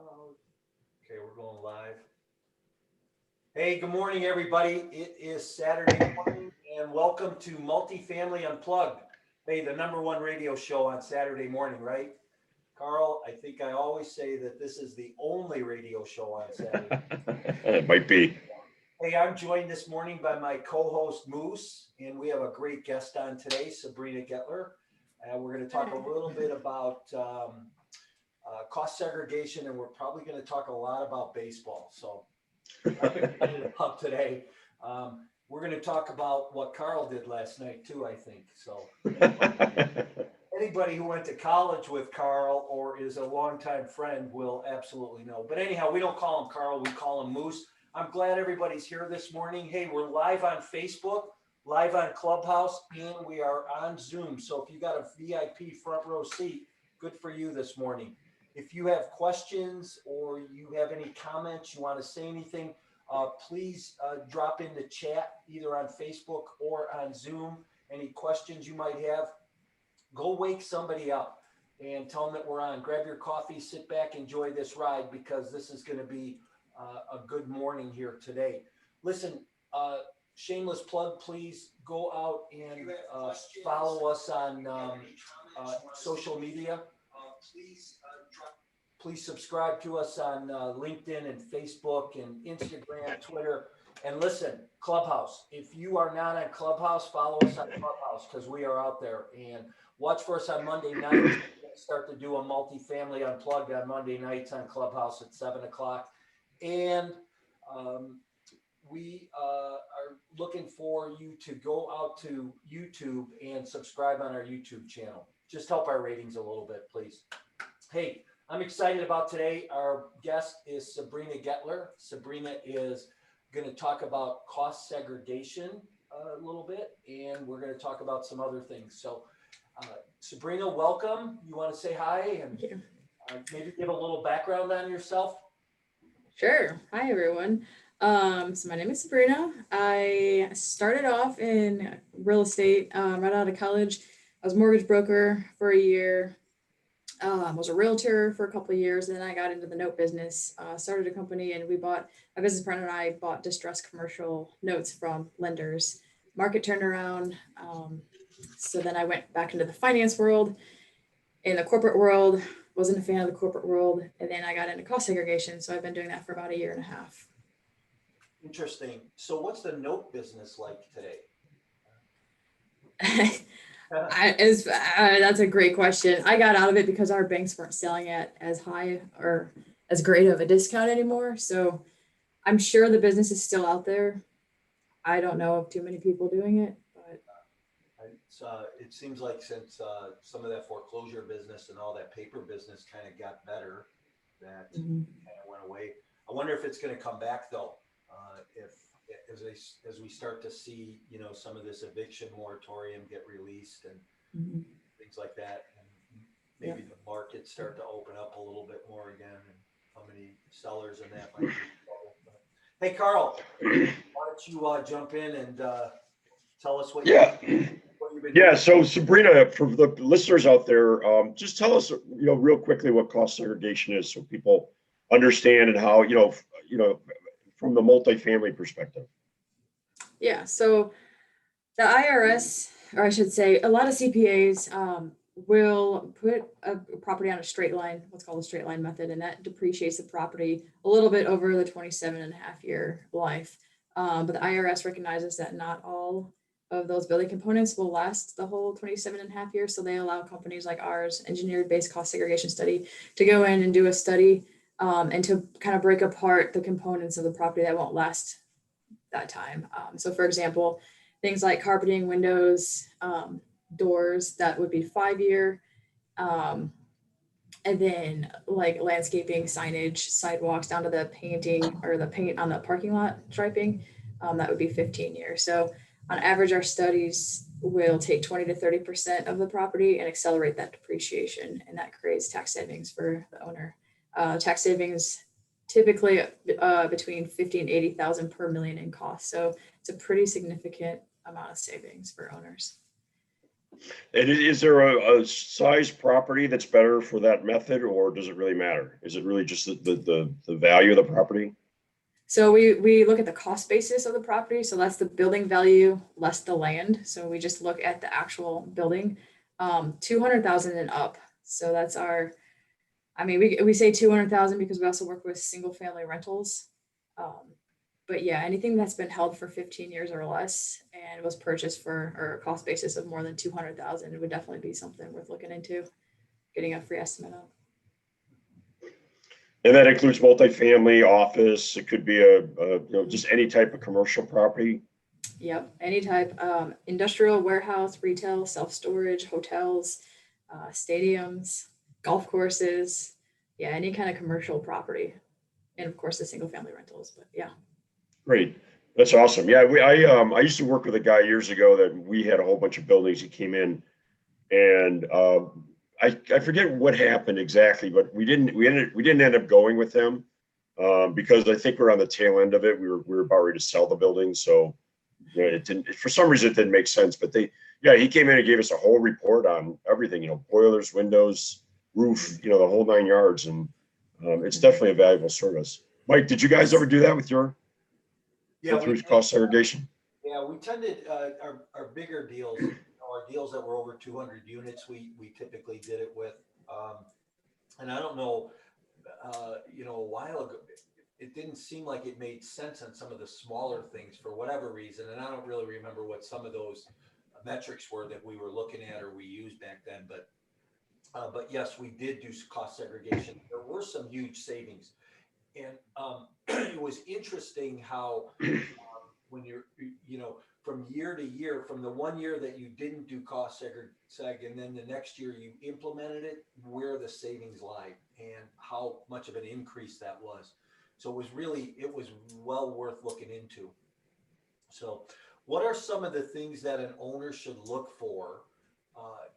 Okay, we're going live. Hey, good morning, everybody. It is Saturday morning, and welcome to Multifamily Unplugged. Hey, the #1 radio show on Saturday morning, right? Carl, I think I always say that this is the only radio show on Saturday. It might be. Hey, I'm joined this morning by my co-host Moose, and we have a great guest on today, Sabrina Gettler. We're going to talk a little bit about cost segregation, and we're probably going to talk a lot about baseball. So I'm excited about today. We're going to talk about what Carl did last night too, I think. So anybody who went to college with Carl or is a longtime friend will absolutely know. But anyhow, we don't call him Carl, we call him Moose. I'm glad everybody's here this morning. Hey, we're live on Facebook, live on Clubhouse, and we are on Zoom. So if you got a VIP front row seat, good for you this morning. If you have questions or you have any comments, you want to say anything, please drop in the chat either on Facebook or on Zoom. Any questions you might have, go wake somebody up and tell them that we're on. Grab your coffee, sit back, enjoy this ride, because this is going to be a good morning here today. Listen, shameless plug, please go out and follow us on social media. Please subscribe to us on LinkedIn and Facebook and Instagram, Twitter. And listen, Clubhouse. If you are not on Clubhouse, follow us on Clubhouse, because we are out there. And watch for us on Monday nights. We'll start to do a multifamily unplugged on Monday nights on Clubhouse at 7 o'clock. And we are looking for you to go out to YouTube and subscribe on our YouTube channel. Just help our ratings a little bit, please. Hey, I'm excited about today. Our guest is Sabrina Gettler. Sabrina is going to talk about cost segregation a little bit, and we're going to talk about some other things. So, Sabrina, welcome. You want to say hi and maybe give a little background on yourself? Sure. Hi, everyone. So my name is Sabrina. I started off in real estate right out of college. I was a mortgage broker for a year. Was a realtor for a couple of years, and then I got into the note business, started a company, and my business partner and I bought distressed commercial notes from lenders. Market turned around. So then I went back into the finance world, in the corporate world, wasn't a fan of the corporate world, and then I got into cost segregation. So I've been doing that for about a year and a half. Interesting. So what's the note business like today? That's a great question. I got out of it because our banks weren't selling at as high or as great of a discount anymore. So I'm sure the business is still out there. I don't know of too many people doing it, but it seems like since some of that foreclosure business and all that paper business kind of got better, that kind of went away. I wonder if it's going to come back though. As we start to see, some of this eviction moratorium get released and things like that, and maybe the markets start to open up a little bit more again, and how many sellers and that might be. Hey, Carl, why don't you jump in and tell us what you've been doing? So Sabrina, for the listeners out there, just tell us, real quickly what cost segregation is, so people understand, and how, from the multifamily perspective. Yeah, so the IRS, or I should say, a lot of CPAs will put a property on a straight line, what's called a straight line method, and that depreciates the property a little bit over the 27.5-year life. But the IRS recognizes that not all of those building components will last the whole 27.5 years. So they allow companies like ours, engineer-based cost segregation study, to go in and do a study and to kind of break apart the components of the property that won't last that time. So for example, things like carpeting, windows, doors, that would be 5-year. And then like landscaping, signage, sidewalks, down to the painting or the paint on the parking lot striping, that would be 15 years. So on average, our studies will take 20 to 30% of the property and accelerate that depreciation. And that creates tax savings for the owner. Tax savings typically between 50 and 80,000 per million in cost. So it's a pretty significant amount of savings for owners. And is there a size property that's better for that method, or does it really matter? Is it really just the value of the property? So we look at the cost basis of the property. So that's the building value less the land. So we just look at the actual building, 200,000 and up. So that's our, I mean, we say 200,000 because we also work with single family rentals. But yeah, anything that's been held for 15 years or less and was purchased for, or a cost basis of more than 200,000, it would definitely be something worth looking into, getting a free estimate of. And that includes multifamily, office. It could be just any type of commercial property. Yep, any type, industrial, warehouse, retail, self-storage, hotels, stadiums, golf courses. Yeah, any kind of commercial property. And of course, the single family rentals, but yeah. Great. That's awesome. Yeah, I used to work with a guy years ago that we had a whole bunch of buildings. He came in and I forget what happened exactly, but we didn't end up going with them because I think we're on the tail end of it. We were about ready to sell the building, so it didn't, for some reason it didn't make sense. But he came in and gave us a whole report on everything, boilers, windows, roof, the whole 9 yards, and it's definitely a valuable service. Mike, did you guys ever do that with your through cost segregation? Yeah, we tended our bigger deals, our deals that were over 200 units. We typically did it with, and I don't know, a while ago, it didn't seem like it made sense on some of the smaller things for whatever reason, and I don't really remember what some of those metrics were that we were looking at or we used back then. But yes, we did do cost segregation. There were some huge savings, and it was interesting how when you're, from year to year, from the one year that you didn't do cost seg, and then the next year you implemented it, where the savings lie and how much of an increase that was. So it was well worth looking into. So, what are some of the things that an owner should look for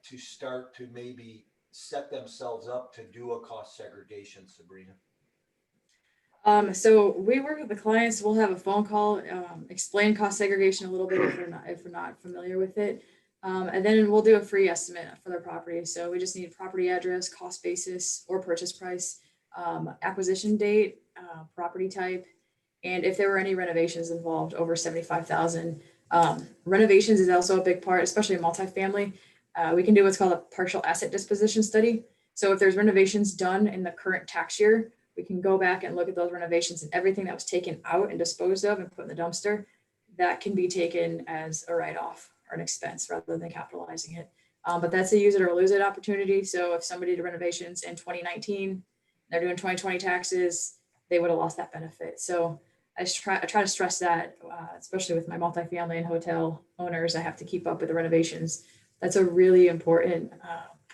to start to maybe set themselves up to do a cost segregation, Sabrina? So we work with the clients. We'll have a phone call, explain cost segregation a little bit if we're not familiar with it, and then we'll do a free estimate for their property. So we just need property address, cost basis, or purchase price, acquisition date, property type, and if there were any renovations involved over 75,000. Renovations is also a big part, especially in multifamily. We can do what's called a partial asset disposition study. So if there's renovations done in the current tax year, we can go back and look at those renovations and everything that was taken out and disposed of and put in the dumpster, that can be taken as a write-off or an expense rather than capitalizing it. But that's a use it or lose it opportunity. So if somebody did renovations in 2019, they're doing 2020 taxes, they would have lost that benefit. So I try to stress that, especially with my multifamily and hotel owners, I have to keep up with the renovations. That's a really important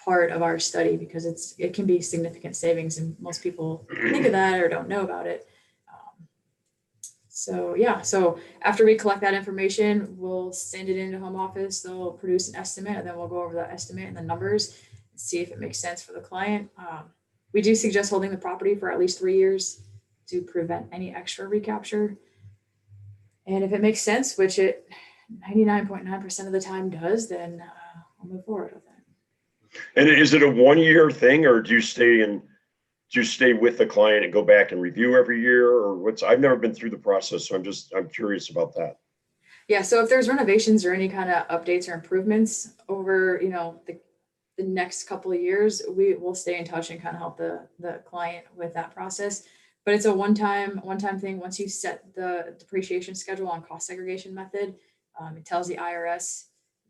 part of our study because it can be significant savings, and most people think of that or don't know about it. So after we collect that information, we'll send it into home office. They'll produce an estimate, and then we'll go over that estimate and the numbers and see if it makes sense for the client. We do suggest holding the property for at least 3 years to prevent any extra recapture. And if it makes sense, which it 99.9% of the time does, then we'll move forward with it. And is it a 1 year thing, or do you stay with the client and go back and review every year, or I've never been through the process, so I'm curious about that. Yeah, so if there's renovations or any kind of updates or improvements over, the next couple of years, we will stay in touch and kind of help the client with that process. But it's a one-time thing. Once you set the depreciation schedule on cost segregation method, it tells the IRS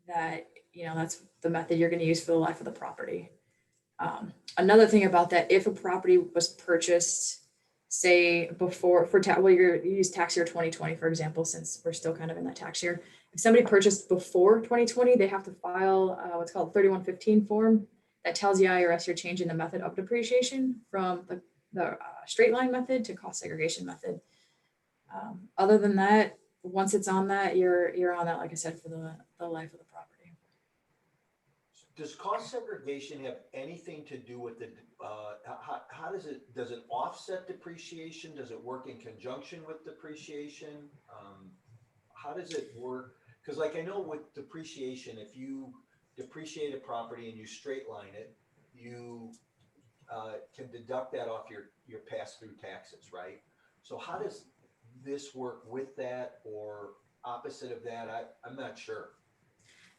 that, that's the method you're going to use for the life of the property. Another thing about that, if a property was purchased, say before you use tax year 2020, for example, since we're still kind of in that tax year. If somebody purchased before 2020, they have to file what's called 3115 form that tells the IRS you're changing the method of depreciation from the straight line method to cost segregation method. Other than that, once it's on that, you're on that, like I said, for the life of the property. Does cost segregation have anything to do with how does it offset depreciation? Does it work in conjunction with depreciation? How does it work? Because I know with depreciation, if you depreciated property and you straight line it, you can deduct that off your pass-through taxes, right? So how does this work with that or opposite of that? I'm not sure.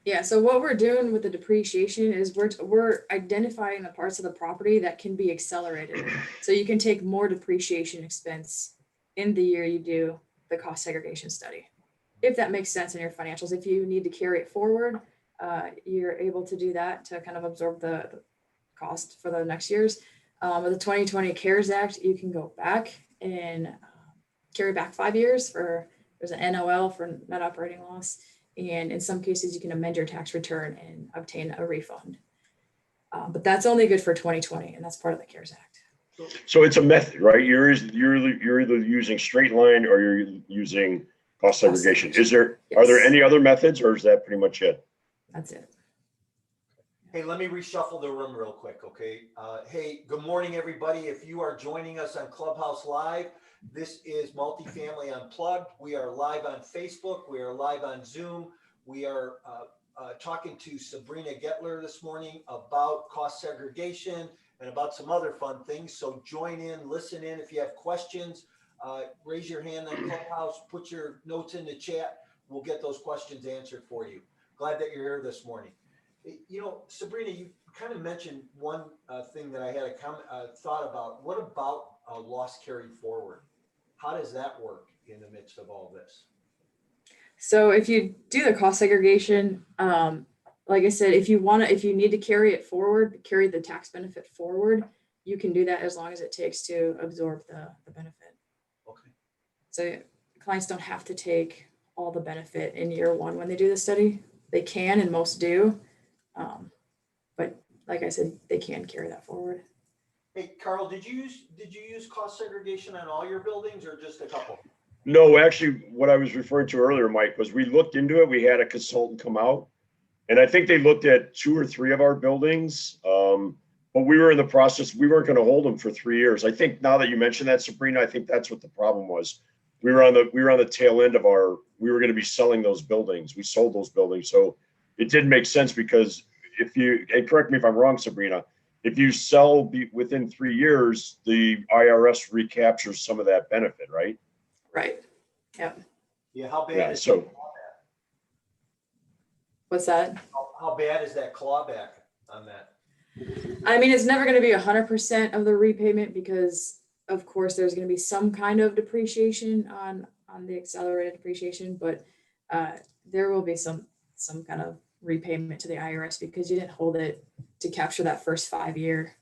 Yeah, so what we're doing with the depreciation is we're identifying the parts of the property that can be accelerated. So you can take more depreciation expense in the year you do the cost segregation study. If that makes sense in your financials, if you need to carry it forward, you're able to do that to kind of absorb the cost for the next years. With the 2020 CARES Act, you can go back and carry back 5 years there's an NOL for net operating loss. And in some cases, you can amend your tax return and obtain a refund. But that's only good for 2020, and that's part of the CARES Act. So it's a method, right? You're either using straight line or you're using cost segregation. Are there any other methods, or is that pretty much it? That's it. Hey, let me reshuffle the room real quick, okay? Hey, good morning, everybody. If you are joining us on Clubhouse Live, this is Multifamily Unplugged. We are live on Facebook. We are live on Zoom. We are talking to Sabrina Gettler this morning about cost segregation and about some other fun things. So join in, listen in. If you have questions, raise your hand on Clubhouse, put your notes in the chat. We'll get those questions answered for you. Glad that you're here this morning. You know, Sabrina, you kind of mentioned one thing that I had a thought about. What about loss carried forward? How does that work in the midst of all this? So if you do the cost segregation, like I said, if you need to carry it forward, carry the tax benefit forward, you can do that as long as it takes to absorb the benefit. Okay. So clients don't have to take all the benefit in year one when they do the study. They can, and most do. But like I said, they can carry that forward. Hey, Carl, did you use cost segregation on all your buildings or just a couple? No, actually, what I was referring to earlier, Mike, was we looked into it. We had a consultant come out, and I think they looked at 2 or 3 of our buildings. But we were in the process. We weren't going to hold them for 3 years. I think now that you mentioned that, Sabrina, I think that's what the problem was. We were on the tail end of we were going to be selling those buildings. We sold those buildings, so it didn't make sense because and correct me if I'm wrong, Sabrina, if you sell within 3 years, the IRS recaptures some of that benefit, right? Right. Yep. Yeah. How bad is so? What's that? How bad is that clawback on that? I mean, it's never going to be 100% of the repayment because, of course, there's going to be some kind of depreciation on the accelerated depreciation, but there will be some kind of repayment to the IRS because you didn't hold it to capture that first 5-year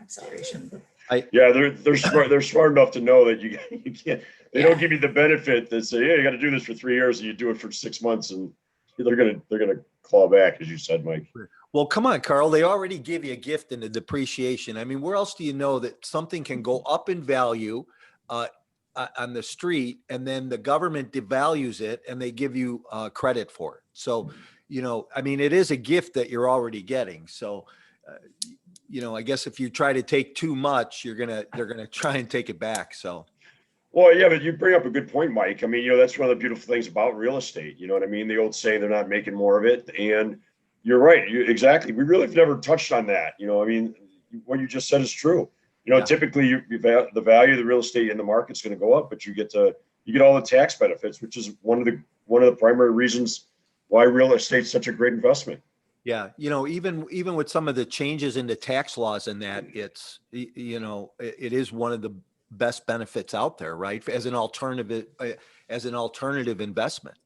acceleration. They're smart. They're smart enough to know that you can't. They don't give you the benefit that say, "Yeah, you got to do this for 3 years," and you do it for 6 months, and they're gonna claw back, as you said, Mike. Well, come on, Carl. They already give you a gift in the depreciation. I mean, where else do you know that something can go up in value on the street, and then the government devalues it, and they give you credit for it? So, you know, I mean, it is a gift that you're already getting. So, you know, I guess if you try to take too much, they're gonna try and take it back. So. Well, yeah, but you bring up a good point, Mike. I mean, you know, that's one of the beautiful things about real estate. You know what I mean? The old saying, they're not making more of it. And you're right. Exactly. We really have never touched on that. You know, I mean, what you just said is true. You know, typically the value of the real estate in the market's going to go up, but you get all the tax benefits, which is one of the primary reasons why real estate's such a great investment. Yeah. You know, even with some of the changes in the tax laws and that, it's, you know, it is one of the best benefits out there, right? As an alternative investment.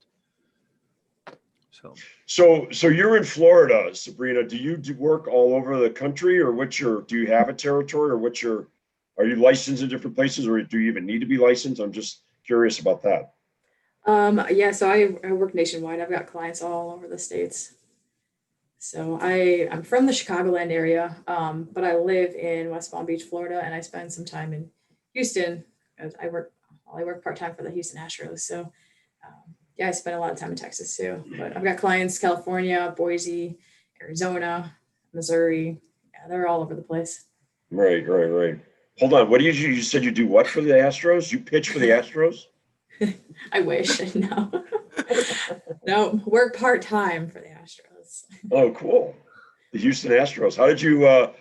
So you're in Florida, Sabrina. Do you work all over the country, or do you have a territory, or are you licensed in different places, or do you even need to be licensed? I'm just curious about that. Yeah, so I work nationwide. I've got clients all over the states. So I'm from the Chicagoland area, but I live in West Palm Beach, Florida, and I spend some time in Houston. I work part-time for the Houston Astros. So yeah, I spend a lot of time in Texas too, but I've got clients, California, Boise, Arizona, Missouri. Yeah, they're all over the place. Right. Hold on. What you said you do what for the Astros? You pitch for the Astros? I wish. No, work part-time for the Astros. Oh, cool. The Houston Astros. How did you, I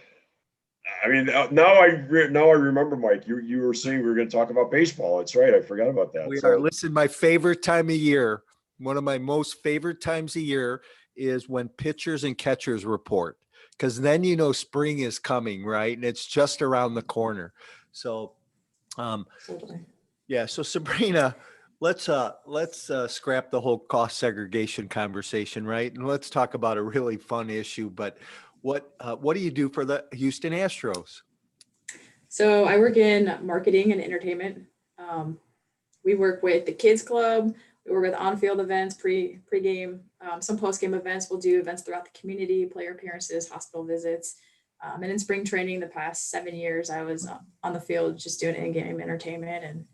mean, now I remember, Mike, you were saying we were going to talk about baseball. That's right. I forgot about that. We So, are. Listen, my favorite time of year, one of my most favorite times of year is when pitchers and catchers report, because then you know spring is coming, right? And it's just around the corner. So, Totally. yeah. So Sabrina, let's scrap the whole cost segregation conversation, right? And let's talk about a really fun issue. But what do you do for the Houston Astros? So I work in marketing and entertainment. Um, we work with the kids club. We work with on-field events, pre-game, some post-game events. We'll do events throughout the community, player appearances, hospital visits. And in spring training, the past 7 years, I was on the field just doing in-game entertainment, and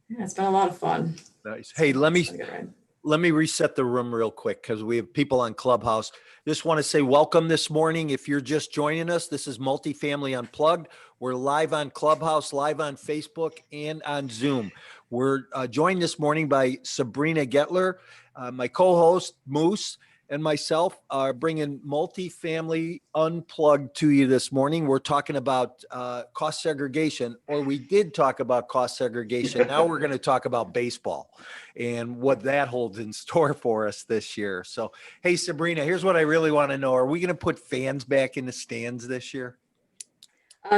yeah, it's been a lot of fun. Nice. Hey, let It's been a good ride. me reset the room real quick because we have people on Clubhouse. Just want to say welcome this morning. If you're just joining us, this is Multifamily Unplugged. We're live on Clubhouse, live on Facebook, and on Zoom. We're joined this morning by Sabrina Gettler, my co-host Moose, and myself are bringing Multifamily Unplugged to you this morning. We're talking about cost segregation, or we did talk about cost segregation. Now we're going to talk about baseball and what that holds in store for us this year. So, hey, Sabrina, here's what I really want to know. Are we going to put fans back in the stands this year?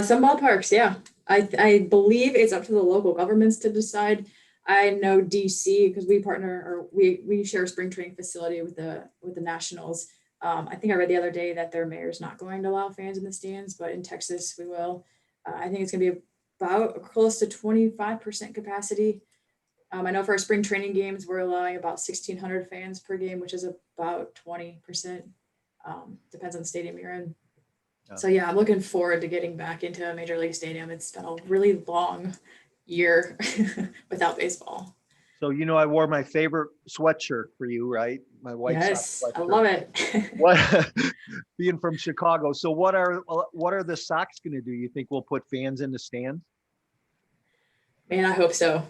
Some ballparks, yeah. I believe it's up to the local governments to decide. I know DC, because we partner, or we share a spring training facility with the Nationals. I think I read the other day that their mayor's not going to allow fans in the stands, but in Texas we will. I think it's going to be about close to 25% capacity. I know for our spring training games, we're allowing about 1,600 fans per game, which is about 20%. Depends on the stadium you're in. So yeah, I'm looking forward to getting back into a major league stadium. It's been a really long year without baseball. So, you know, I wore my favorite sweatshirt for you, right? My White Yes, Sox I sweatshirt. love it. What, being from Chicago. So what are the Sox going to do? You think we'll put fans in the stands? Man, I hope so.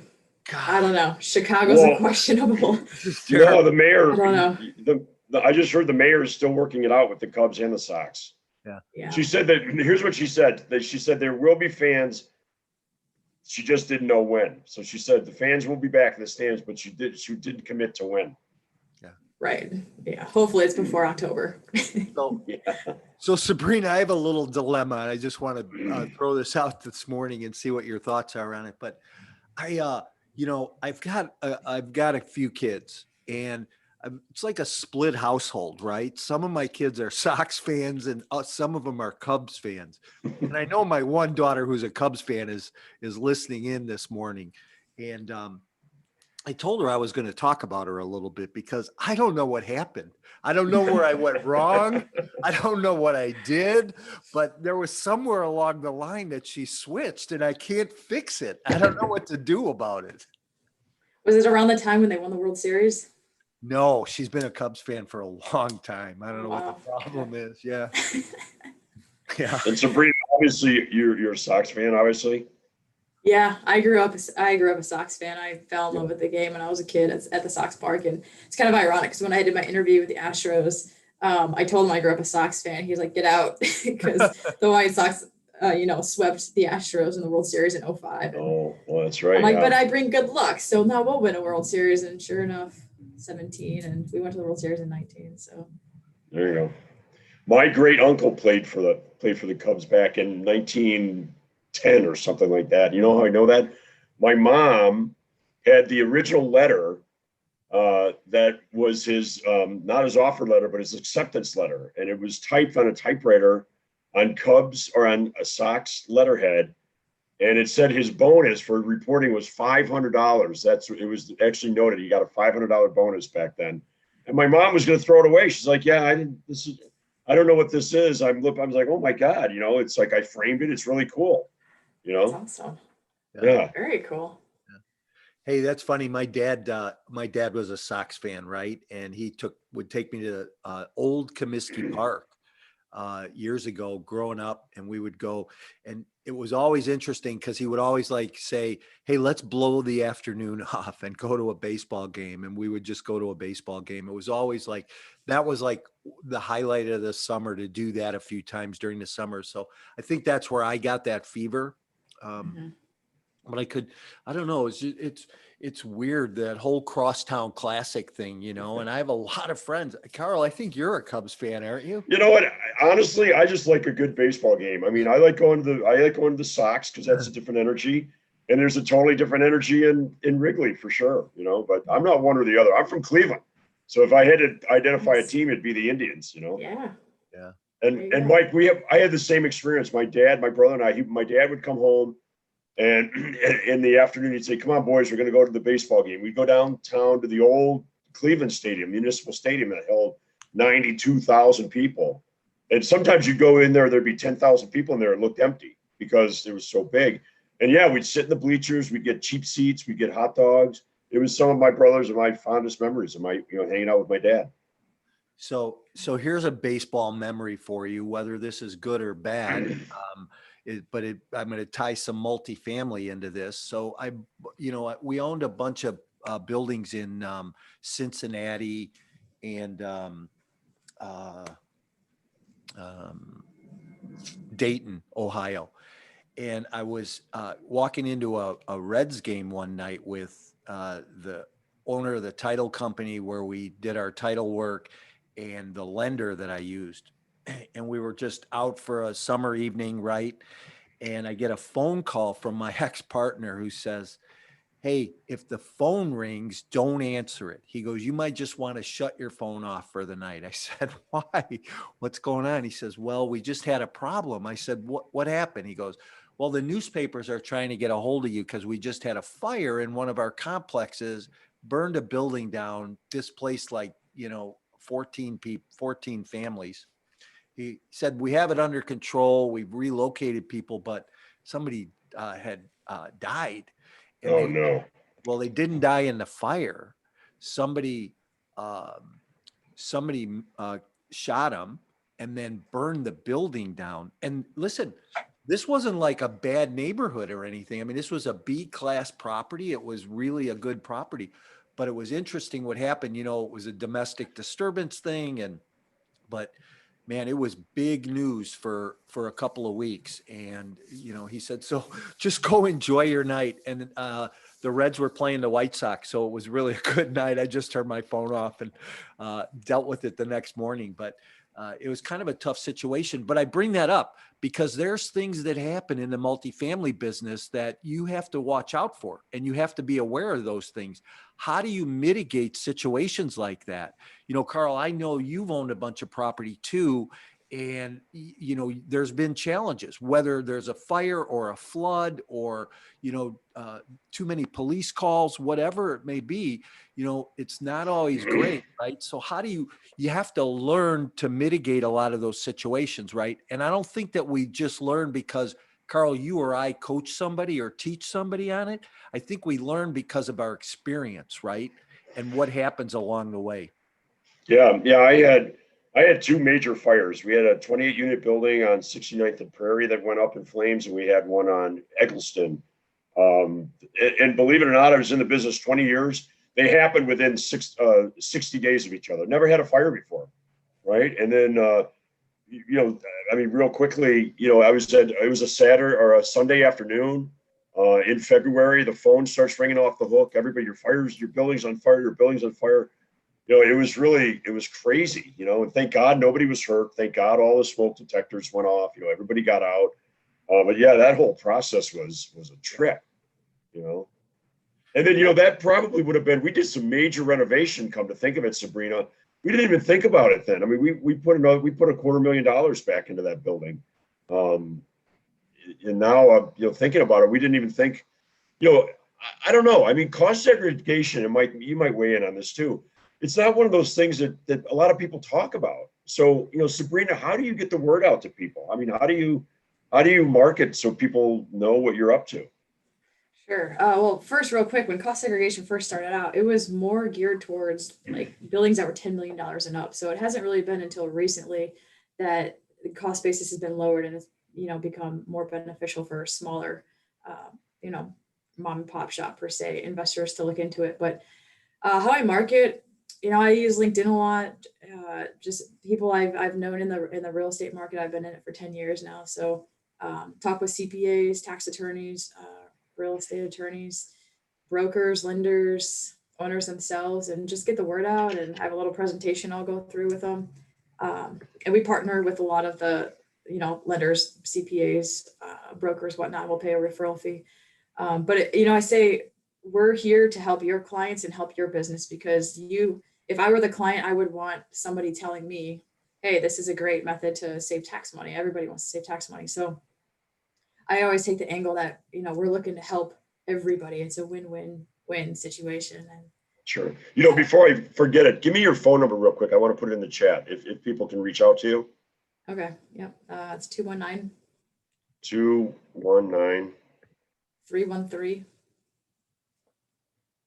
God, I don't know. Chicago's Well, a questionable. this is no, terrible. the mayor, I don't know. I just heard the mayor is still working it out with the Cubs and the Sox. Yeah. She said that, here's what she said, that she said there will be fans. She just didn't know when. So she said the fans will be back in the stands, but she did commit to when. Right. Yeah. Hopefully it's before October. So, Yeah. so Sabrina, I have a little dilemma, and I just want to throw this out this morning and see what your thoughts are on it. But you know, I've got a few kids, and it's like a split household, right? Some of my kids are Sox fans, and some of them are Cubs fans. And I know my one daughter, who's a Cubs fan, is listening in this morning, and I told her I was going to talk about her a little bit because I don't know what happened. I don't know where I went wrong. I don't know what I did, but there was somewhere along the line that she switched and I can't fix it. I don't know what to do about it. Was it around the time when they won the World Series? No, she's been a Cubs fan for a long time. I don't know Wow. what the problem is. Yeah. Yeah. And Sabrina, obviously you're a Sox fan, obviously. Yeah, I grew up a Sox fan. I fell in love with the game when I was a kid at the Sox Park, and it's kind of ironic because when I did my interview with the Astros, I told him I grew up a Sox fan. He's like, "Get out," because the White Sox, swept the Astros in the World Series in 2005. Oh, well, that's right. I'm like, yeah. but I bring good luck, so now we'll win a World Series. And sure enough, 17, and we went to the World Series in 19. So There you go. My great uncle played for the Cubs back in 1910 or something like that. You know how I know that? My mom had the original letter that was his not his offer letter, but his acceptance letter, and it was typed on a typewriter on Cubs or on a Sox letterhead, and it said his bonus for reporting was $500. It was actually noted he got a $500 bonus back then, and my mom was going to throw it away. She's like, "Yeah, I don't know what this is." I was like, "Oh my God, it's like I framed it. It's really cool, that's awesome. Yeah. Very cool. Hey, that's funny. My dad was a Sox fan, right? And he would take me to Old Comiskey Park years ago growing up, and we would go, and it was always interesting because he would always like say, hey, let's blow the afternoon off and go to a baseball game. And we would just go to a baseball game. It was always like, that was like the highlight of the summer, to do that a few times during the summer. So I think that's where I got that fever. But I don't know. It's weird, that whole crosstown classic thing, and I have a lot of friends. Carl, I think you're a Cubs fan, aren't you? You know what? Honestly, I just like a good baseball game. I mean, I like going to the Sox because that's a different energy. And there's a totally different energy in Wrigley for sure, but I'm not one or the other. I'm from Cleveland. So if I had to identify a team, it'd be the Indians, Yeah. Yeah. And Mike, I had the same experience. My dad, my brother and I, my dad would come home, and in the afternoon, he'd say, come on, boys, we're going to go to the baseball game. We'd go downtown to the old Cleveland Stadium, municipal stadium that held 92,000 people. And sometimes you'd go in there, there'd be 10,000 people in there. It looked empty because it was so big. And yeah, we'd sit in the bleachers. We'd get cheap seats. We'd get hot dogs. It was some of my brothers and my fondest memories of my, hanging out with my dad. So here's a baseball memory for you, whether this is good or bad. I'm going to tie some multifamily into this. So we owned a bunch of buildings in Cincinnati and Dayton, Ohio. And I was walking into a Reds game one night with the owner of the title company where we did our title work, and the lender that I used. And we were just out for a summer evening, right? And I get a phone call from my ex-partner who says, hey, if the phone rings, don't answer it. He goes, you might just want to shut your phone off for the night. I said, why? What's going on? He says, well, we just had a problem. I said, what happened? He goes, well, the newspapers are trying to get a hold of you because we just had a fire in one of our complexes, burned a building down, displaced 14 families. He said, we have it under control. We've relocated people, but somebody had died. And no. Well, they didn't die in the fire. Somebody shot him and then burned the building down. And listen, this wasn't like a bad neighborhood or anything. I mean, this was a B-class property. It was really a good property, but it was interesting what happened. It was a domestic disturbance thing, but man, it was big news for a couple of weeks. And, he said, so just go enjoy your night. And the Reds were playing the White Sox. So it was really a good night. I just turned my phone off and dealt with it the next morning. But it was kind of a tough situation. But I bring that up because there's things that happen in the multifamily business that you have to watch out for, and you have to be aware of those things. How do you mitigate situations like that? Carl, I know you've owned a bunch of property too. And, there's been challenges, whether there's a fire or a flood or, too many police calls, whatever it may be, it's not always great, right? So how do you have to learn to mitigate a lot of those situations, right? And I don't think that we just learn because, Carl, you or I coach somebody or teach somebody on it. I think we learn because of our experience, right? And what happens along the way. Yeah. I had two major fires. We had a 28 unit building on 69th and Prairie that went up in flames, and we had one on Eggleston. And believe it or not, I was in the business 20 years. They happened within 60 days of each other. Never had a fire before, right? And then, real quickly, it was a Saturday or a Sunday afternoon in February. The phone starts ringing off the hook. Everybody, your building's on fire. Your building's on fire. It was crazy, and thank God nobody was hurt. Thank God all the smoke detectors went off, everybody got out. But yeah, that whole process was a trip, and then, that probably would have been, we did some major renovation, come to think of it, Sabrina. We didn't even think about it then. I mean, we put $250,000 back into that building. And now, thinking about it, we didn't even think, I don't know. I mean, cost segregation, and you might weigh in on this too. It's not one of those things that a lot of people talk about. So, Sabrina, how do you get the word out to people? I mean, how do you market so people know what you're up to? Sure. Well, first, real quick, when cost segregation first started out, it was more geared towards like buildings that were $10 million and up. So it hasn't really been until recently that the cost basis has been lowered and it's, become more beneficial for smaller, mom and pop shop per se, investors to look into it. But how I market, I use LinkedIn a lot. Just people I've known in the real estate market. I've been in it for 10 years now. So talk with CPAs, tax attorneys, real estate attorneys, brokers, lenders, owners themselves, and just get the word out. And I have a little presentation I'll go through with them. And we partner with a lot of the, lenders, CPAs, brokers, whatnot. We'll pay a referral fee. But I say we're here to help your clients and help your business, because if I were the client, I would want somebody telling me, hey, this is a great method to save tax money. Everybody wants to save tax money. So I always take the angle that, we're looking to help everybody. It's a win-win-win situation. And Sure. Before I forget it, give me your phone number real quick. I want to put it in the chat if people can reach out to you. Okay. Yep. It's 219 313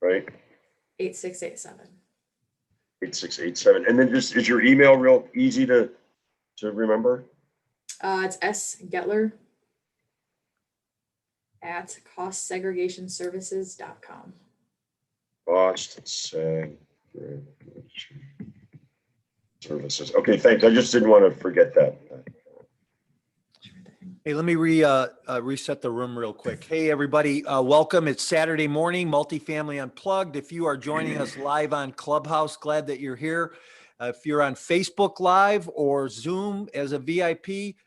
right? 8687. 8687. And then just, is your email real easy to remember? It's sgettler at costsegregationservices.com. Cost segregation services. Okay, thanks. I just didn't want to forget that. Hey, let me reset the room real quick. Hey, everybody, welcome. It's Saturday morning, Multifamily Unplugged. If you are joining us live on Clubhouse, glad that you're here. If you're on Facebook Live or Zoom as a VIP,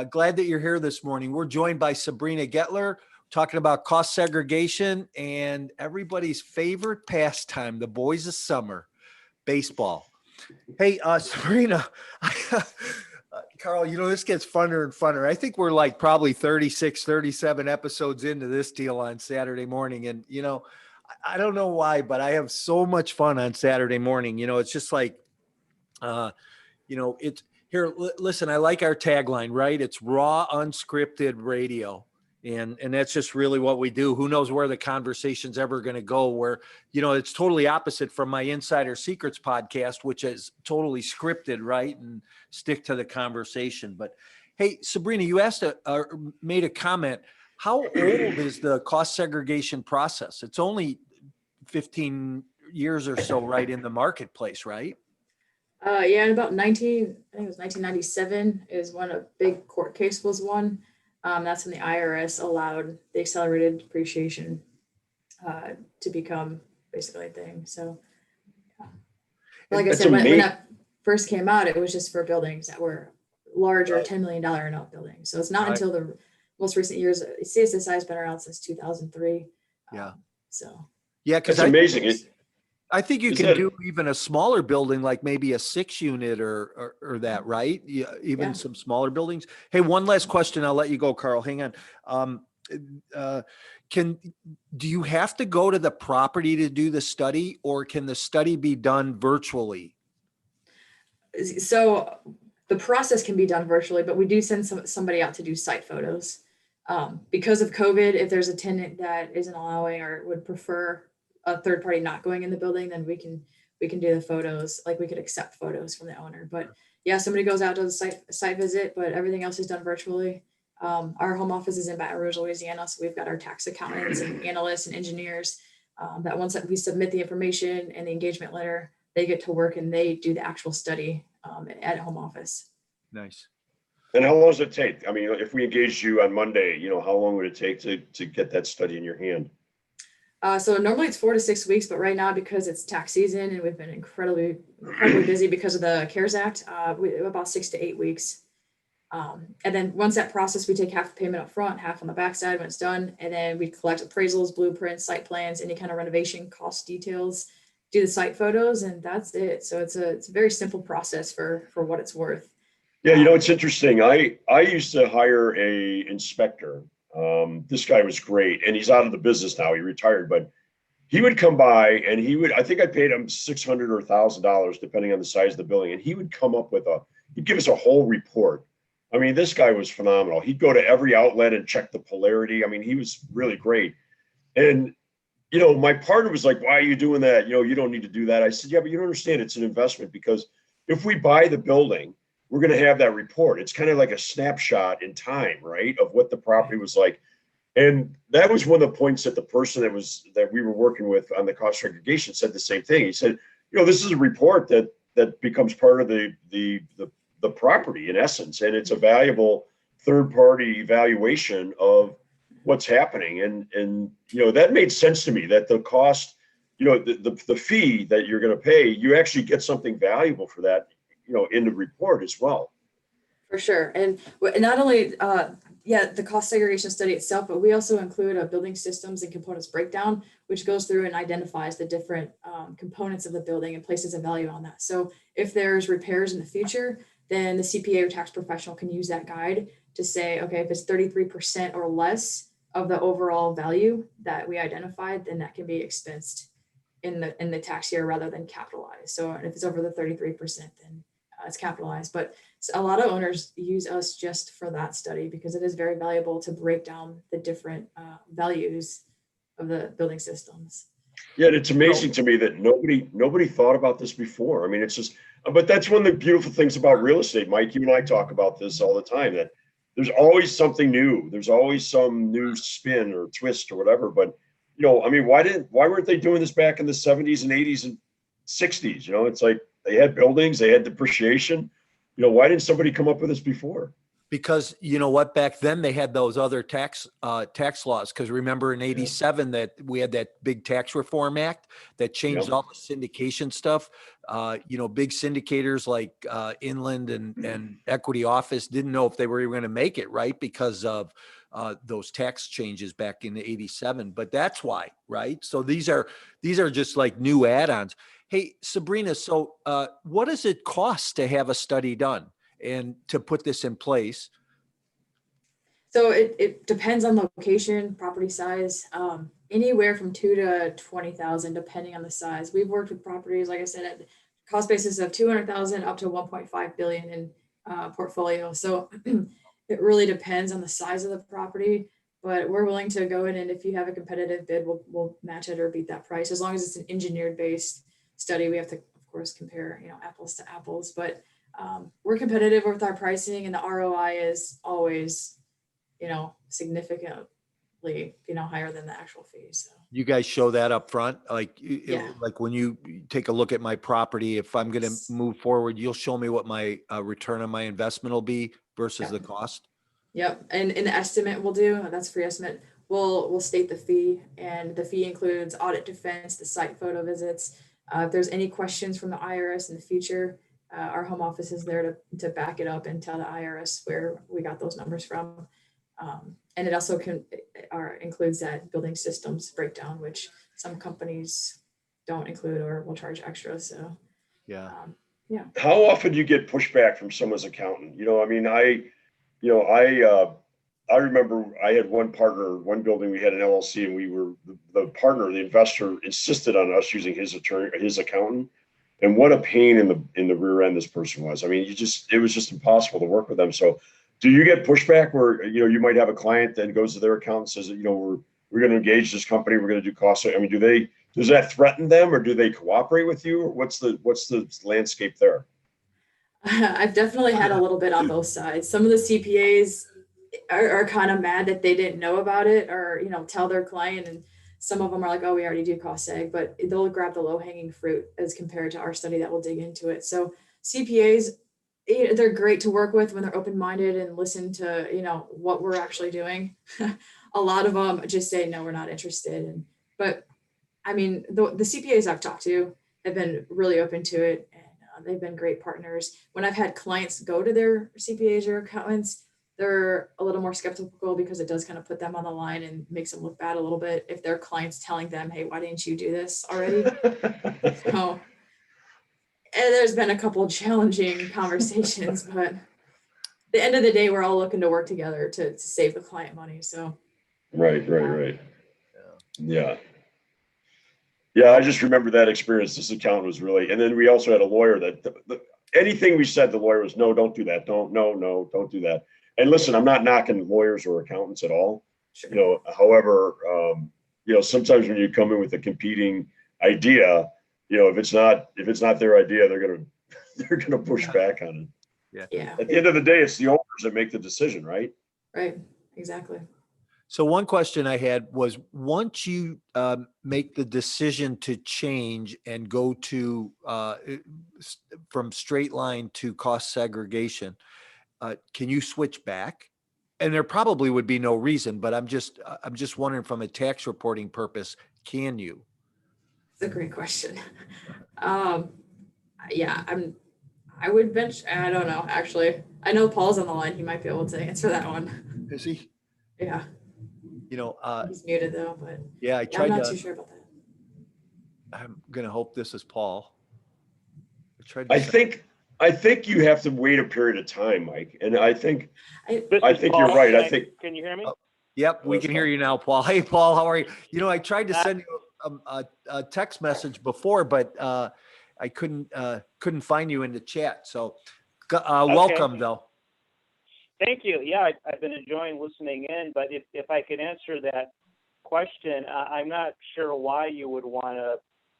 glad that you're here this morning. We're joined by Sabrina Gettler, talking about cost segregation and everybody's favorite pastime, the boys of summer, baseball. Hey, Sabrina, Carl, this gets funner and funner. I think we're like probably 36, 37 episodes into this deal on Saturday morning. And, I don't know why, but I have so much fun on Saturday morning. It's just like, it's here. Listen, I like our tagline, right? It's raw, unscripted radio. And that's just really what we do. Who knows where the conversation's ever going to go, where, it's totally opposite from my Insider Secrets podcast, which is totally scripted, right? And stick to the conversation. But hey, Sabrina, you made a comment. How old is the cost segregation process? It's only 15 years or so, right, in the marketplace, right? Yeah, in about I think it was 1997 is when a big court case was won. That's when the IRS allowed the accelerated depreciation to become basically a thing. So, like I said, when that first came out, it was just for buildings that were larger, $10 million and up buildings. So it's not until the most recent years. CSSI has been around since 2003. Yeah. Yeah, because it's amazing. I think you can do even a smaller building, like maybe a 6-unit or that, right? Yeah, even some smaller buildings. Hey, one last question. I'll let you go, Carl. Hang on. Do you have to go to the property to do the study, or can the study be done virtually? So the process can be done virtually, but we do send somebody out to do site photos. Because of COVID, if there's a tenant that isn't allowing or would prefer a third party not going in the building, then we can do the photos. Like we could accept photos from the owner. But yeah, somebody goes out to the site visit, but everything else is done virtually. Our home office is in Baton Rouge, Louisiana, so we've got our tax accountants and analysts and engineers that once we submit the information and the engagement letter, they get to work and they do the actual study at home office. Nice. And how long does it take? I mean, if we engaged you on Monday, how long would it take to get that study in your hand? So normally it's 4 to 6 weeks, but right now, because it's tax season and we've been incredibly busy because of the CARES Act, about 6 to 8 weeks. And then once that process, we take half the payment up front, half on the backside when it's done. And then we collect appraisals, blueprints, site plans, any kind of renovation cost details, do the site photos, and that's it. So it's a very simple process for what it's worth. Yeah, it's interesting. I used to hire a inspector. This guy was great, and he's out of the business now. He retired, but he would come by and I think I paid him $600 or $1,000, depending on the size of the building. And he would come up with he'd give us a whole report. I mean, this guy was phenomenal. He'd go to every outlet and check the polarity. I mean, he was really great. And, my partner was like, why are you doing that? You don't need to do that. I said, yeah, but you don't understand. It's an investment, because if we buy the building, we're going to have that report. It's kind of like a snapshot in time, right, of what the property was like. And that was one of the points that the person that we were working with on the cost segregation said the same thing. He said, this is a report that becomes part of the property in essence, and it's a valuable third-party evaluation of what's happening. And that made sense to me, that the cost, the fee that you're going to pay, you actually get something valuable for that, in the report as well. For sure. And not only, the cost segregation study itself, but we also include a building systems and components breakdown, which goes through and identifies the different components of the building and places a value on that. So if there's repairs in the future, then the CPA or tax professional can use that guide to say, okay, if it's 33% or less of the overall value that we identified, then that can be expensed in the tax year rather than capitalized. So if it's over the 33%, then it's capitalized. But a lot of owners use us just for that study because it is very valuable to break down the different values of the building systems. Yeah, and it's amazing to me that nobody thought about this before. I mean, it's just, but that's one of the beautiful things about real estate, Mike. You and I talk about this all the time, that there's always something new. There's always some new spin or twist or whatever. But, I mean, why weren't they doing this back in the 70s and 80s and 60s? It's like they had buildings, they had depreciation. Why didn't somebody come up with this before? Because you know what, back then they had those other tax laws. Because remember in '87 that we had that big tax reform act that changed all the syndication stuff. Big syndicators like Inland and Equity Office didn't know if they were even going to make it, right, because of those tax changes back in '87. But that's why, right? So these are just like new add-ons. Hey, Sabrina, so what does it cost to have a study done and to put this in place? So it depends on location, property size, anywhere from 2 to 20,000, depending on the size. We've worked with properties, like I said, at cost basis of 200,000 up to 1.5 billion in portfolio. So it really depends on the size of the property, but we're willing to go in, and if you have a competitive bid, we'll match it or beat that price. As long as it's an engineered based study, we have to, of course, compare, apples to apples, but we're competitive with our pricing, and the ROI is always, significantly, higher than the actual fees. So. You guys show that up front, like Yeah. like when you take a look at my property, if I'm going to move forward, you'll show me what my return on my investment will be versus the cost. Yep, and in the estimate we'll do, that's free estimate. We'll state the fee, and the fee includes audit defense, the site photo visits. If there's any questions from the IRS in the future, our home office is there to back it up and tell the IRS where we got those numbers from. And it also includes that building systems breakdown, which some companies don't include or will charge extra. So yeah. How often do you get pushback from someone's accountant? I mean, I remember I had one building, we had an LLC, and we were the partner, the investor insisted on us using his accountant. And what a pain in the rear end this person was. I mean, it was just impossible to work with them. So do you get pushback where, you might have a client that goes to their accountant and says, we're going to engage this company, we're going to do cost. I mean, does that threaten them, or do they cooperate with you? Or what's the landscape there? I've definitely had a little bit on both sides. Some of the CPAs are kind of mad that they didn't know about it, or, tell their client, and some of them are like, oh, we already do cost seg, but they'll grab the low hanging fruit as compared to our study that will dig into it. So CPAs, they're great to work with when they're open-minded and listen to, what we're actually doing. A lot of them just say, no, we're not interested. But I mean, the CPAs I've talked to have been really open to it, and they've been great partners. When I've had clients go to their CPAs or accountants, they're a little more skeptical because it does kind of put them on the line and makes them look bad a little bit if their client's telling them, hey, why didn't you do this already? So, and there's been a couple of challenging conversations, but at the end of the day, we're all looking to work together to save the client money. So. Right. Yeah. I just remember that experience. This accountant was really, and then we also had a lawyer that anything we said, the lawyer was, no, don't do that. Don't do that. And listen, I'm not knocking lawyers or accountants at all. Sure. However, sometimes when you come in with a competing idea, if it's not their idea, they're gonna push back on it. Yeah, At the end of the day, it's the owners that make the decision, right? right, exactly. So one question I had was, once you make the decision to change and go to from straight line to cost segregation, can you switch back? And there probably would be no reason, but I'm just wondering from a tax reporting purpose, can you? It's a great question. Um, yeah, I would venture, I don't know, actually. I know Paul's on the line. He might be able to answer that one. Is he? Yeah, You know, he's muted though, but yeah, I yeah, I'm tried not to. too sure about that. I'm gonna hope this is Paul. I tried to. I think you have to wait a period of time, Mike. And I think I, you're right. I think Can you hear me? Oh, Yep, we That's can hear fine. you now, Paul. Hey, Paul, how are you? You know, I tried to send you a text message before, but I couldn't find you in the chat. So, welcome though. Thank you. Yeah, I've been enjoying listening in, but if I could answer that question, I'm not sure why you would want to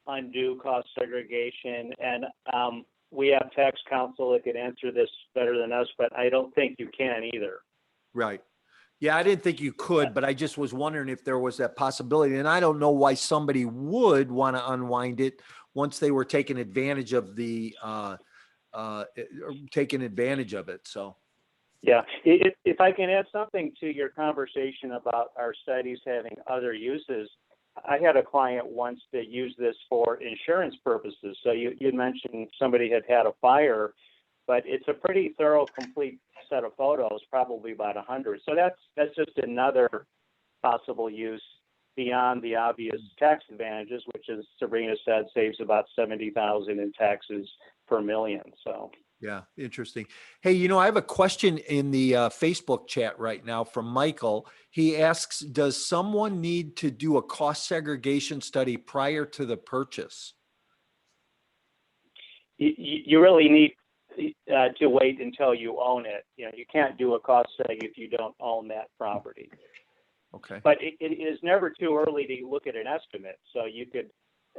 undo cost segregation. And we have tax counsel that could answer this better than us, but I don't think you can either. Right. Yeah, I didn't think you could, but I just was wondering if there was that possibility. And I don't know why somebody would want to unwind it once they were taking advantage of taking advantage of it. So. Yeah, if I can add something to your conversation about our studies having other uses, I had a client once that used this for insurance purposes. So you mentioned somebody had a fire, but it's a pretty thorough, complete set of photos, probably about 100. So that's just another possible use beyond the obvious tax advantages, which, as Sabrina said, saves about $70,000 in taxes per million. So. Yeah, interesting. Hey, you know, I have a question in the Facebook chat right now from Michael. He asks, does someone need to do a cost segregation study prior to the purchase? You really need to wait until you own it. You know, you can't do a cost seg if you don't own that property. Okay. But it is never too early to look at an estimate. So you could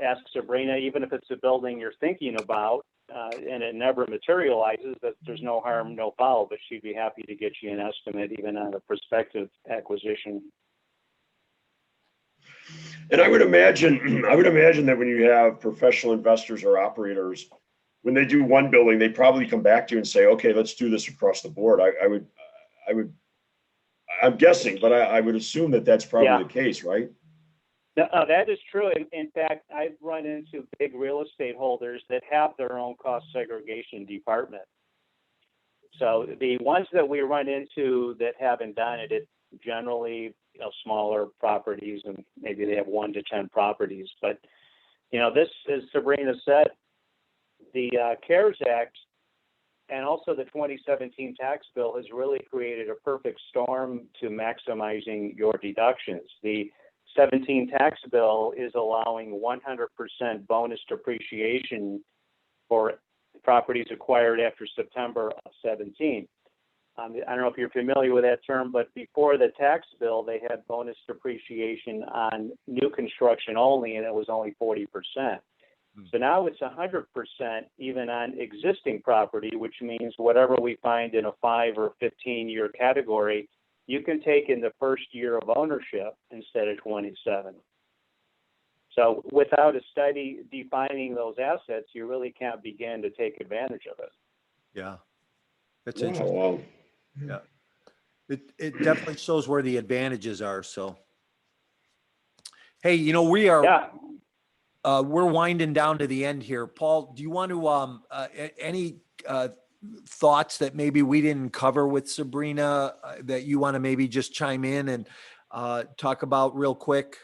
ask Sabrina, even if it's a building you're thinking about, and it never materializes, that there's no harm, no foul, but she'd be happy to get you an estimate even on a prospective acquisition. And I would imagine that when you have professional investors or operators, when they do one building, they probably come back to you and say, okay, let's do this across the board. I'm guessing, but I would assume that that's probably the case, right? No, that is true. In fact, I've run into big real estate holders that have their own cost segregation department. So the ones that we run into that haven't done it, it's generally smaller properties, and maybe they have 1 to 10 properties. But this, as Sabrina said, the CARES Act and also the 2017 tax bill has really created a perfect storm to maximizing your deductions. The 17 tax bill is allowing 100% bonus depreciation for properties acquired after September of 17. I don't know if you're familiar with that term, but before the tax bill, they had bonus depreciation on new construction only, and it was only 40%. So now it's 100% even on existing property, which means whatever we find in a 5 or 15-year category, you can take in the first year of ownership instead of 27. So without a study defining those assets, you really can't begin to take advantage of it. Yeah, that's interesting. Wow. Yeah, it definitely shows where the advantages are. So, hey, we are we're winding down to the end here. Paul, do you want to any thoughts that maybe we didn't cover with Sabrina that you want to maybe just chime in and talk about real quick?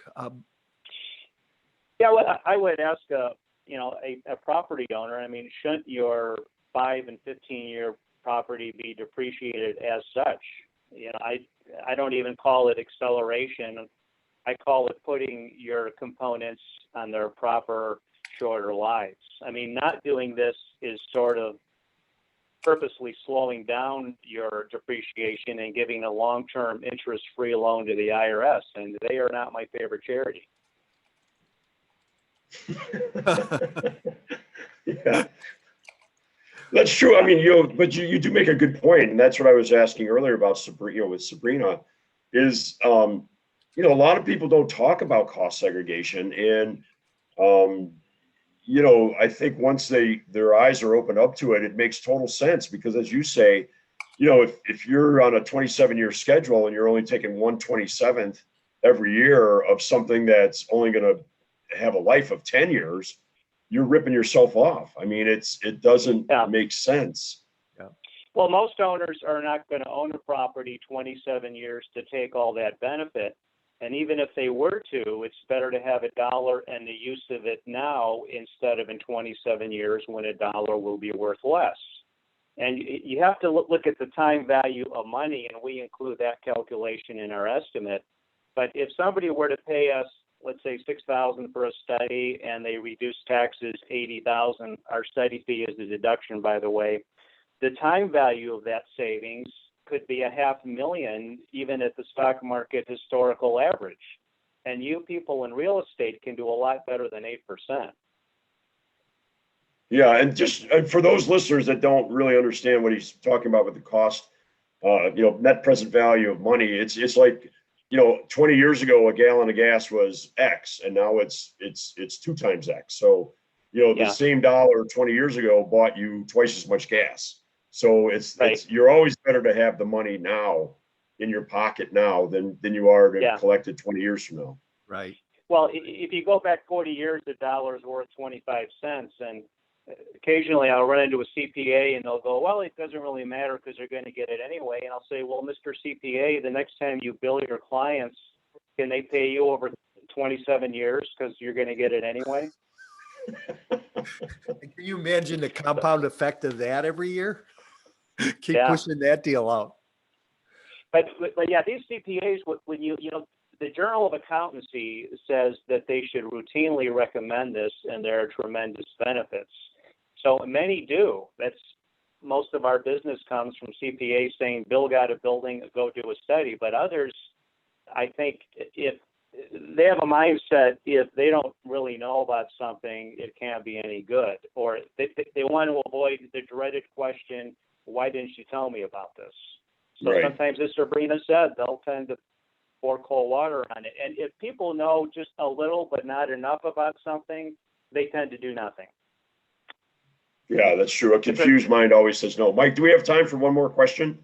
Yeah, well, I would ask a property owner. I mean, shouldn't your 5 and 15-year property be depreciated as such? I don't even call it acceleration. I call it putting your components on their proper shorter lives. I mean, not doing this is sort of purposely slowing down your depreciation and giving a long-term interest-free loan to the IRS, and they are not my favorite charity. Yeah. That's true. I mean, but you do make a good point, and that's what I was asking earlier about Sabrina, with Sabrina, is, a lot of people don't talk about cost segregation, and, I think once their eyes are opened up to it, it makes total sense, because as you say, if you're on a 27-year schedule and you're only taking 1/27th every year of something that's only going to have a life of 10 years, you're ripping yourself off. I mean, it doesn't make sense. Well, most owners are not going to own a property 27 years to take all that benefit. And even if they were to, it's better to have a dollar and the use of it now instead of in 27 years when a dollar will be worth less. And you have to look at the time value of money, and we include that calculation in our estimate. But if somebody were to pay us, let's say $6,000 for a study, and they reduce taxes $80,000, our study fee is a deduction, by the way, the time value of that savings could be $500,000, even at the stock market historical average. And you people in real estate can do a lot better than 8%. Yeah, and just for those listeners that don't really understand what he's talking about with the cost, net present value of money, it's like, 20 years ago, a gallon of gas was X, and now it's 2 times X. So, the same dollar 20 years ago bought you twice as much gas. So you're always better to have the money now in your pocket now than you are to collect it 20 years from now. Right. Well, if you go back 40 years, the dollar is worth 25 cents, and occasionally I'll run into a CPA and they'll go, well, it doesn't really matter because they're going to get it anyway. And I'll say, well, Mr. CPA, the next time you bill your clients, can they pay you over 27 years because you're going to get it anyway? Can you imagine the compound effect of that every year? Keep Yeah. pushing that deal out. But yeah, these CPAs, when the Journal of Accountancy says that they should routinely recommend this, and there are tremendous benefits. So many do. That's most of our business comes from CPAs saying, Bill got a building, go do a study. But others, I think, if they have a mindset, if they don't really know about something, it can't be any good. Or they want to avoid the dreaded question, why didn't you tell me about this? So sometimes, as Sabrina said, they'll tend to pour cold water on it. And if people know just a little but not enough about something, they tend to do nothing. Yeah, that's true. A confused mind always says no. Mike, do we have time for one more question?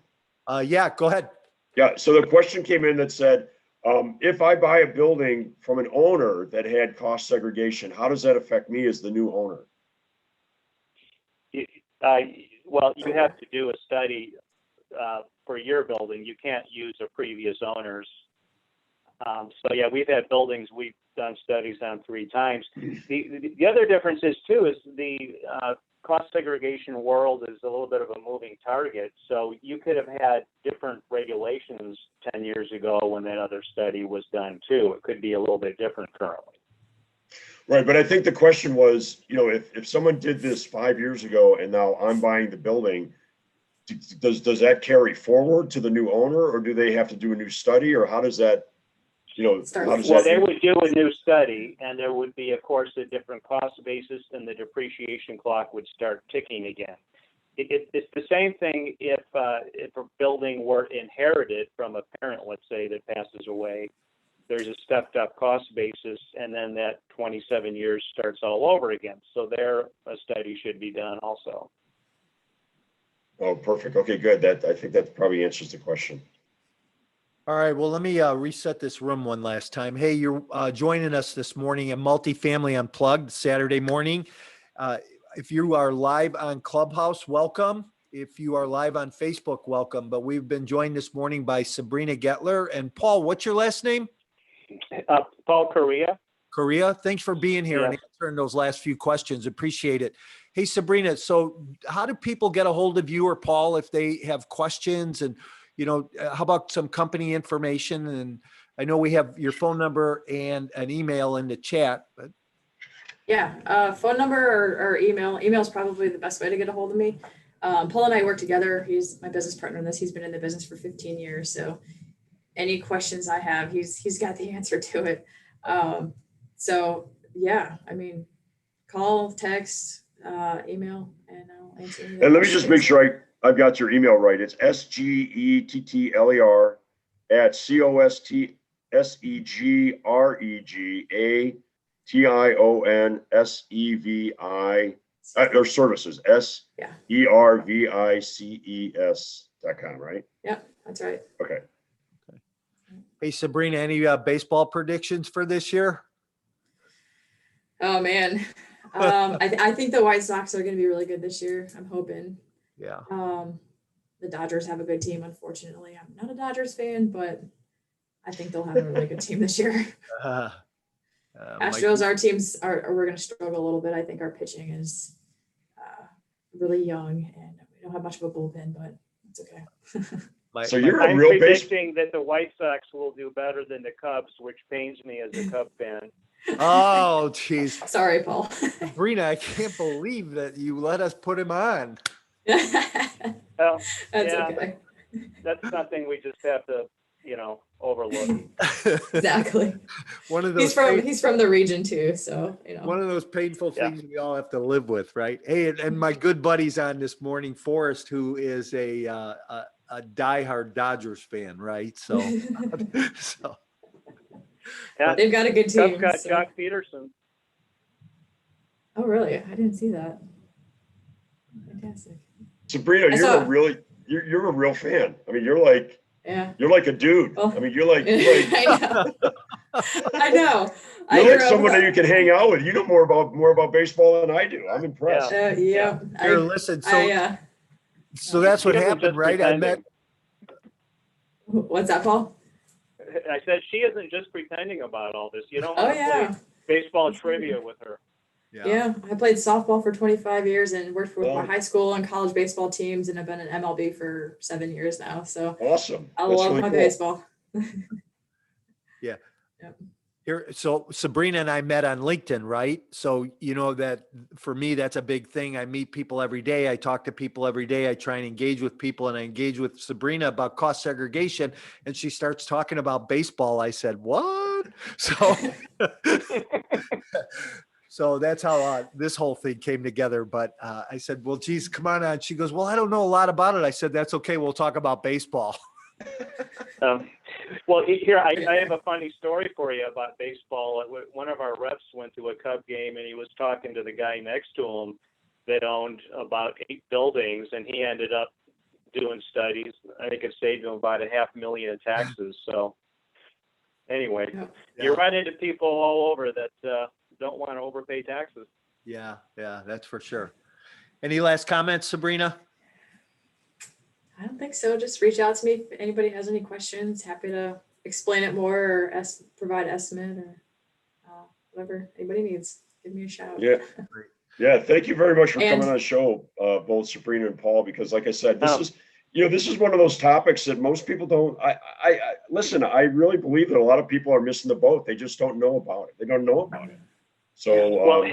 Yeah, go ahead. Yeah, so the question came in that said, if I buy a building from an owner that had cost segregation, how does that affect me as the new owner? Well, you have to do a study for your building. You can't use a previous owner's. So yeah, we've had buildings we've done studies on 3 times. The other difference is too is the cost segregation world is a little bit of a moving target. So you could have had different regulations 10 years ago when that other study was done too. It could be a little bit different currently. Right, but I think the question was, if someone did this 5 years ago and now I'm buying the building, does that carry forward to the new owner, or do they have to do a new study, or how does that? Well, they would do a new study, and there would be, of course, a different cost basis, and the depreciation clock would start ticking again. It's the same thing if a building were inherited from a parent, let's say, that passes away. There's a stepped up cost basis, and then that 27 years starts all over again. So there, a study should be done also. Oh, perfect. Okay, good. I think that probably answers the question. All right. Well, let me reset this room one last time. Hey, you're joining us this morning at Multifamily Unplugged, Saturday morning. If you are live on Clubhouse, welcome. If you are live on Facebook, welcome. But we've been joined this morning by Sabrina Gettler. And Paul, what's your last name? Paul Correa. Correa, thanks for being here and answering those last few questions. Appreciate it. Hey, Sabrina, so how do people get a hold of you or Paul if they have questions? And how about some company information? And I know we have your phone number and an email in the chat. But Yeah, phone number or email. Email is probably the best way to get a hold of me. Paul and I work together. He's my business partner in this. He's been in the business for 15 years. So any questions I have, he's got the answer to it. So yeah, I mean, call, text, email and I'll answer any of And the let me just make questions. sure I've got your email right. It's SGETTLER at COSTSEGREGATIONSEVI or services Yeah. SERVICES.com, right? Yep, that's right. Okay. Hey, Sabrina, any baseball predictions for this year? Oh man. I think the White Sox are going to be really good this year. I'm hoping. Yeah. The Dodgers have a good team. Unfortunately, I'm not a Dodgers fan, but I think they'll have a really good team this year. Astros, our teams we're going to struggle a little bit. I think our pitching is really young, and we don't have much of a bullpen, but it's okay. So you're a I'm real predicting that the White Sox will do better than the Cubs, which pains me as a Cub fan. Oh, geez. Sorry, Paul. Sabrina, I can't believe that you let us put him on. Well, That's yeah, okay. that's something we just have to, overlook. Exactly. One of those He's from the region too, so one of those painful Yeah. things we all have to live with, right? Hey, and my good buddy's on this morning, Forrest, who is a diehard Dodgers fan, right? So, so Yeah, they've got a good team. Cubs got so- Jock Peterson. Oh, really? I didn't see that. Fantastic. Sabrina, you're a real fan. I mean, you're like Yeah. a dude. Well, I mean, you're like I know. I know. I you're like grew up someone with- that you can hang out with. You know more about baseball than I do. I'm impressed. Yeah. here, listen. So, so that's She what isn't happened, just right? I met. pretending. What's that, Paul? I said she isn't just pretending about all this. You don't Oh want to yeah. play baseball trivia with her. Yeah, I played softball for 25 years and worked with my Wow. high school and college baseball teams, and I've been in MLB for 7 years now. So Awesome. I That's love really my cool. baseball. Here, so Sabrina and I met on LinkedIn, right? So you know that for me, that's a big thing. I meet people every day. I talk to people every day. I try and engage with people, and I engage with Sabrina about cost segregation. And she starts talking about baseball. I said, "What?" So, so that's how this whole thing came together. But I said, "Well, geez, come on." She goes, "Well, I don't know a lot about it." I said, "That's okay. We'll talk about baseball." Well, here, I have a funny story for you about baseball. One of our reps went to a Cub game, and he was talking to the guy next to him that owned about 8 buildings, and he ended up doing studies. I think it saved him about $500,000 in taxes. So anyway, you run into people all over that don't want to overpay taxes. Yeah, that's for sure. Any last comments, Sabrina? I don't think so. Just reach out to me if anybody has any questions. Happy to explain it more or provide estimate or whatever anybody needs. Give me a shout. Yeah. Yeah. Thank you very much for And- coming on the show, both Sabrina and Paul, because like I said, Oh. this is one of those topics that most people don't, I listen, I really believe that a lot of people are missing the boat. They just don't know about it. They don't know about it. So, Well,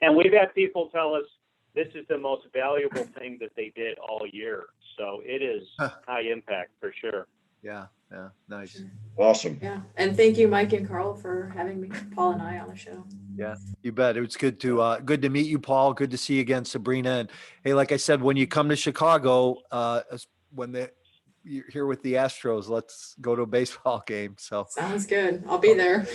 and we've had people tell us this is the most valuable thing that they did all year. So it is high impact for sure. Yeah, nice. awesome. Yeah. And thank you, Mike and Carl, for having me, Paul and I, on the show. Yeah, you bet. It was good to meet you, Paul. Good to see you again, Sabrina. And hey, like I said, when you come to Chicago, you're here with the Astros, let's go to a baseball game. So Sounds good. I'll be there.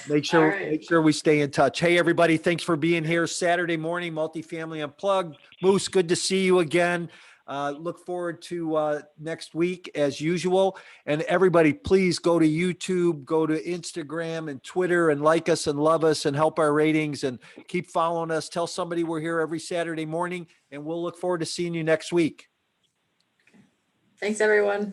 make sure All right. make sure we stay in touch. Hey, everybody, thanks for being here Saturday morning, Multifamily Unplugged. Moose, good to see you again. Look forward to next week as usual. And everybody, please go to YouTube, go to Instagram and Twitter and like us and love us and help our ratings and keep following us. Tell somebody we're here every Saturday morning, and we'll look forward to seeing you next week. Thanks, everyone.